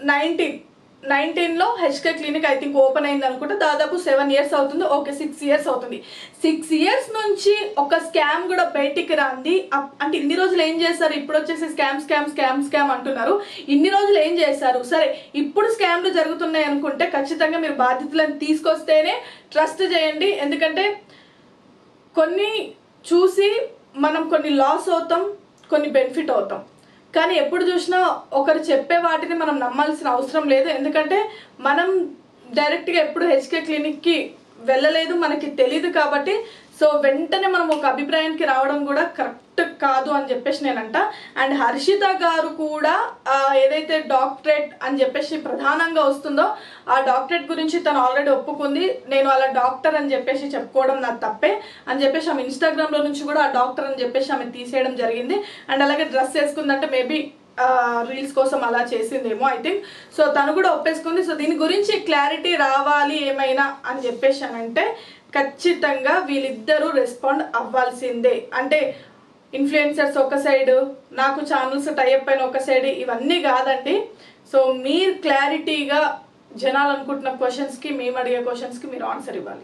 2019లో HK clinic I think open అయింది అనుకుంటే దాదాపు 7 years అవుతుంది. ఓకే 6 years అవుతుంది. 6 years నుంచి ఒక స్కామ్ కూడా బయటికి రాంది. అంటే ఇన్ని రోజులు ఏం చేశారు, ఇప్పుడు వచ్చేసి స్కామ్ అంటున్నారు. ఇన్ని రోజులు ఏం చేశారు? సరే ఇప్పుడు స్కామ్లు జరుగుతున్నాయి అనుకుంటే ఖచ్చితంగా మీరు బాధ్యతలను తీసుకొస్తేనే ట్రస్ట్ చేయండి. ఎందుకంటే కొన్ని చూసి మనం కొన్ని లాస్ అవుతాం, కొన్ని బెనిఫిట్ అవుతాం. కానీ ఎప్పుడు చూసినా ఒకరు చెప్పే వాటిని మనం నమ్మాల్సిన అవసరం లేదు. ఎందుకంటే మనం డైరెక్ట్గా ఎప్పుడు హెచ్కే క్లినిక్కి వెళ్ళలేదు, మనకి తెలీదు. కాబట్టి సో వెంటనే మనం ఒక అభిప్రాయానికి రావడం కూడా కరెక్ట్ కాదు అని చెప్పేసి నేనంట. అండ్ హర్షిత గారు కూడా ఏదైతే డాక్టరేట్ అని చెప్పేసి ప్రధానంగా వస్తుందో ఆ డాక్టరేట్ గురించి తను ఆల్రెడీ ఒప్పుకుంది. నేను అలా డాక్టర్ అని చెప్పేసి చెప్పుకోవడం నాకు తప్పే అని చెప్పేసి ఆమె ఇన్స్టాగ్రామ్లో నుంచి కూడా ఆ డాక్టర్ అని చెప్పేసి ఆమె తీసేయడం జరిగింది. అండ్ అలాగే డ్రెస్ వేసుకుందంటే మేబీ రీల్స్ కోసం అలా చేసిందేమో ఐ థింక్. సో తను కూడా ఒప్పేసుకుంది. సో దీని గురించి క్లారిటీ రావాలి ఏమైనా అని చెప్పేసి అంటే ఖచ్చితంగా వీళ్ళిద్దరూ రెస్పాండ్ అవ్వాల్సిందే. అంటే ఇన్ఫ్లుయెన్సర్స్ ఒక సైడ్, నాకు ఛానల్స్ టైఅప్ అయిన ఒక సైడ్, ఇవన్నీ కాదండి. సో మీరు క్లారిటీగా జనాలు అనుకుంటున్న క్వశ్చన్స్కి, మేము అడిగే క్వశ్చన్స్కి మీరు ఆన్సర్ ఇవ్వాలి.